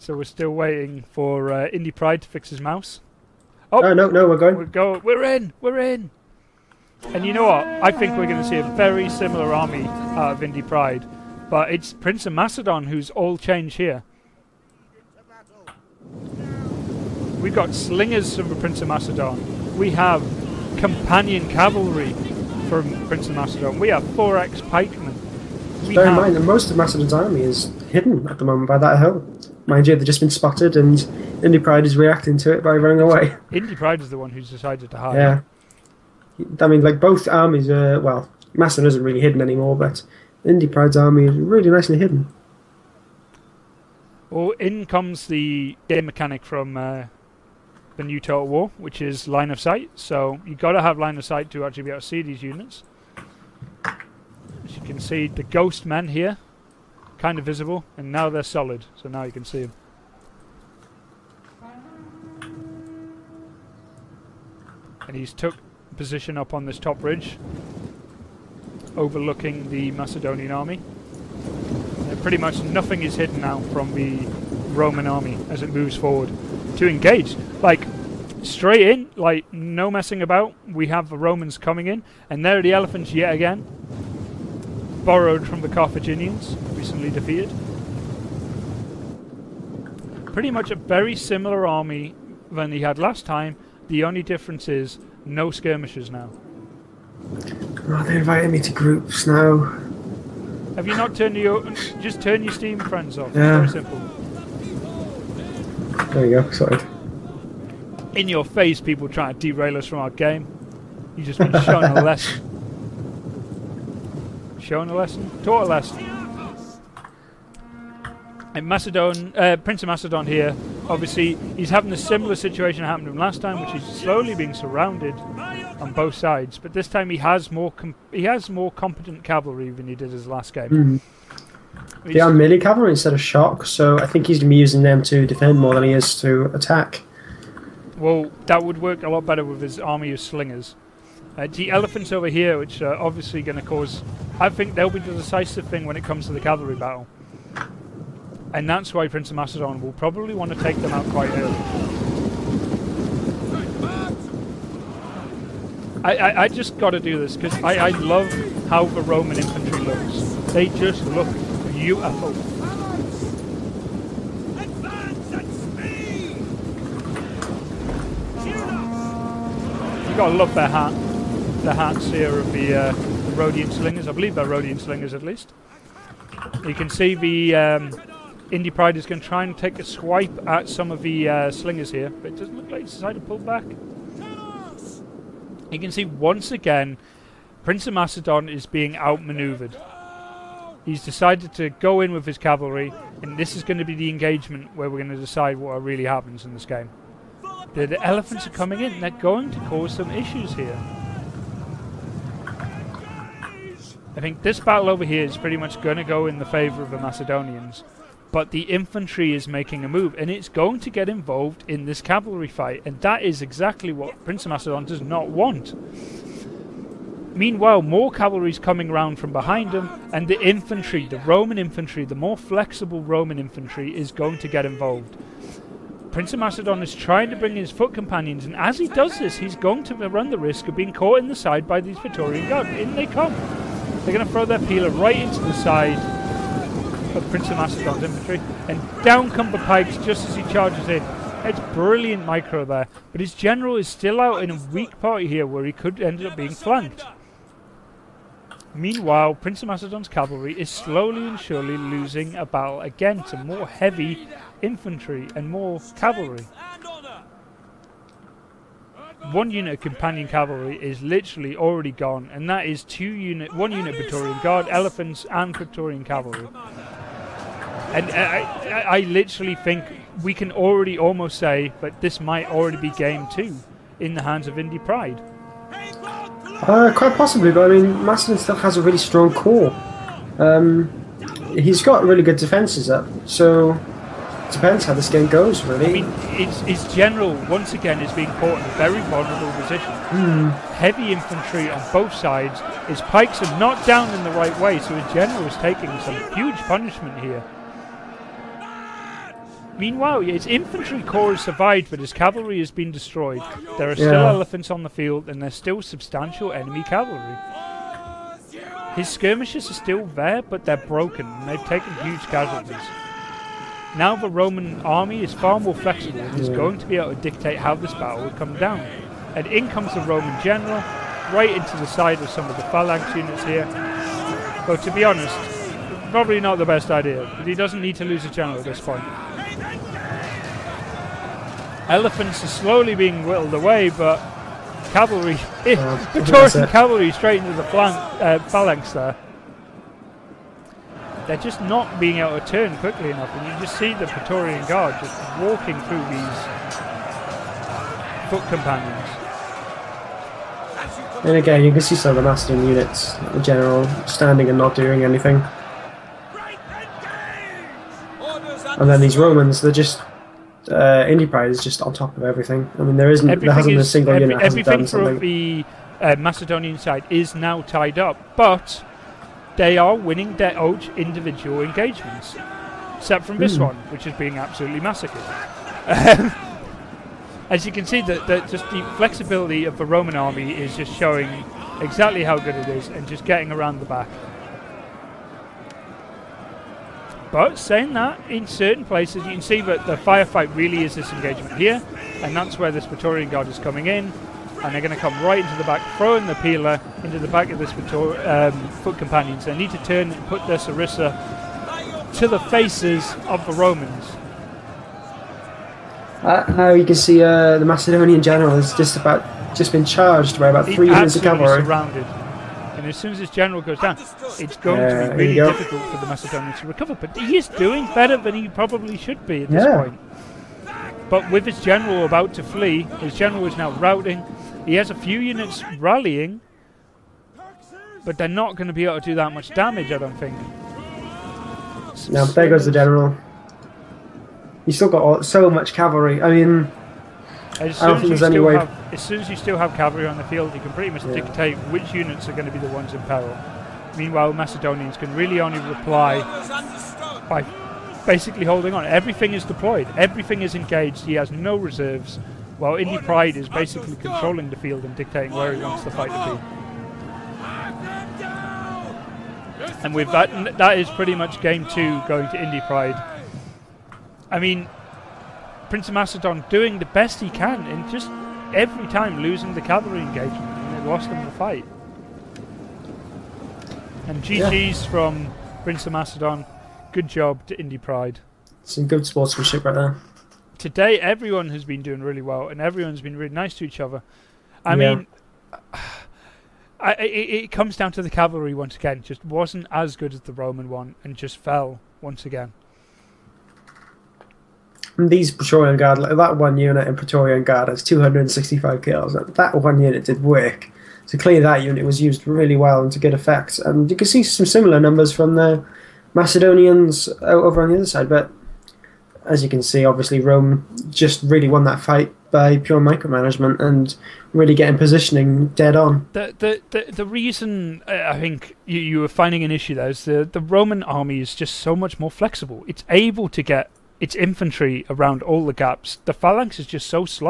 So we're still waiting for Indypride to fix his mouse. Oh, no, we're going. We're in! We're in! And you know what? I think we're going to see a very similar army out of Indypride. But it's Prince of Macedon who's all changed here. We've got slingers from the Prince of Macedon. We have companion cavalry from Prince of Macedon. We have 4x pikemen. Bear in mind that most of Macedon's army is hidden at the moment by that hill. Mind you, they've just been spotted and Indypride is reacting to it by running away. Indypride is the one who's decided to hide. Yeah. I mean, like, both armies are, well, Macedon isn't really hidden anymore, but Indypride's army is really nicely hidden. Well, in comes the game mechanic from the new Total War, which is line of sight. So you've got to have line of sight to actually be able to see these units. As you can see, the ghost men here, kind of visible, and now they're solid, so now you can see them. And he's took position up on this top ridge, overlooking the Macedonian army. Pretty much nothing is hidden now from the Roman army as it moves forward to engage. Like, straight in, like, no messing about. We have the Romans coming in, and there are the elephants yet again. Borrowed from the Carthaginians, recently defeated. Pretty much a very similar army than he had last time. The only difference is no skirmishers now. Oh, they're inviting me to groups now. Have you not turned your... Just turn your Steam friends off. Yeah. It's very simple. There you go, sorry. In your face, people trying to derail us from our game. You've just been shown a lesson. Shown a lesson? Taught a lesson. And Macedon, Prince of Macedon here, obviously, he's having a similar situation that happened to him last time, which is slowly being surrounded on both sides. But this time he has more competent cavalry than he did his last game. They are melee cavalry instead of shock, so I think he's going to be using them to defend more than he is to attack. Well, that would work a lot better with his army of slingers. The elephants over here, which are obviously going to cause... I think they'll be the decisive thing when it comes to the cavalry battle. And that's why Prince of Macedon will probably want to take them out quite early. I just got to do this, because I love how the Roman infantry looks. They just look beautiful. You got to love their hat. The hats here of the Rhodian slingers. I believe they're Rhodian slingers at least. You can see the Indypride is going to try and take a swipe at some of the slingers here, but it doesn't look like it's decided to pull back. You can see once again Prince of Macedon is being outmaneuvered. He's decided to go in with his cavalry, and this is going to be the engagement where we're going to decide what really happens in this game. The elephants are coming in, and they're going to cause some issues here. I think this battle over here is pretty much going to go in the favour of the Macedonians. But the infantry is making a move, and it's going to get involved in this cavalry fight. And that is exactly what Prince of Macedon does not want. Meanwhile, more cavalry is coming round from behind him, and the infantry, the Roman infantry, the more flexible Roman infantry is going to get involved. Prince of Macedon is trying to bring in his foot companions, and as he does this, he's going to run the risk of being caught in the side by these Praetorian guards. In they come. They're going to throw their peeler right into the side of Prince of Macedon's infantry, and down come the pikes just as he charges in. It's brilliant micro there, but his general is still out in a weak party here where he could end up being flanked. Meanwhile, Prince of Macedon's cavalry is slowly and surely losing a battle again to more heavy infantry and more cavalry. One unit of companion cavalry is literally already gone, and that is one unit Praetorian Guard, elephants and Praetorian cavalry. And I literally think we can already almost say that this might already be game 2 in the hands of Indypride. Quite possibly, but I mean, Macedon still has a really strong core. He's got really good defences up, so it depends how this game goes, really. I mean, his general, once again, is being caught in a very vulnerable position. Heavy infantry on both sides. His pikes are not down in the right way, so his general is taking some huge punishment here. Meanwhile, its infantry corps has survived, but his cavalry has been destroyed. There are still elephants on the field, and there's still substantial enemy cavalry. His skirmishers are still there, but they're broken, and they've taken huge casualties. Now the Roman army is far more flexible and is going to be able to dictate how this battle will come down. And in comes the Roman general, right into the side of some of the phalanx units here. But to be honest, probably not the best idea, but he doesn't need to lose a general at this point. Elephants are slowly being whittled away, but cavalry, Praetorian cavalry straight into the phalanx there. They're just not being able to turn quickly enough, and you just see the Praetorian Guard just walking through these foot companions. And again, you can see some of the Macedon units, in general, standing and not doing anything. And then these Romans, they're just... Indypride is just on top of everything. I mean, there hasn't a single unit hasn't done something. Everything from the Macedonian side is now tied up, but they are winning their own individual engagements, except from this one, which is being absolutely massacred. As you can see, just the flexibility of the Roman army is just showing exactly how good it is, and just getting around the back. But saying that, in certain places you can see that the firefight really is this engagement here, and that's where this Praetorian Guard is coming in, and they're going to come right into the back, throwing the peeler into the back of this foot companions. They need to turn and put their sarissa to the faces of the Romans. Now you can see the Macedonian general has just been charged by about 3 units of cavalry. Surrounded. And as soon as this general goes down, it's going to be really difficult for the Macedonians to recover. But he is doing better than he probably should be at this point. But with his general about to flee, his general is now routing. He has a few units rallying, but they're not going to be able to do that much damage, I don't think. Now there goes the general. He's still got so much cavalry. I mean, as soon as you still have cavalry on the field, you can pretty much dictate which units are going to be the ones in peril. Meanwhile, Macedonians can really only reply by basically holding on. Everything is deployed, everything is engaged, he has no reserves, while Indypride is basically controlling the field and dictating where he wants the fight to be. And with that is pretty much game 2 going to Indypride. I mean, Prince of Macedon doing the best he can, and just every time losing the cavalry engagement, and they lost him the fight. And GG's from Prince of Macedon. Good job to Indypride. Some good sportsmanship right there. Today, everyone has been doing really well, and everyone's been really nice to each other. I mean, it comes down to the cavalry once again. Just wasn't as good as the Roman one, and just fell once again. And these Praetorian Guard, like that one unit in Praetorian Guard has 265 kills. That one unit did work. So clearly that unit was used really well and to good effect. And you can see some similar numbers from the Macedonians over on the other side. But as you can see, obviously Rome just really won that fight by pure micromanagement and really getting positioning dead on. The reason I think you were finding an issue there is the Roman army is just so much more flexible. It's able to get its infantry around all the gaps. The phalanx is just so slow.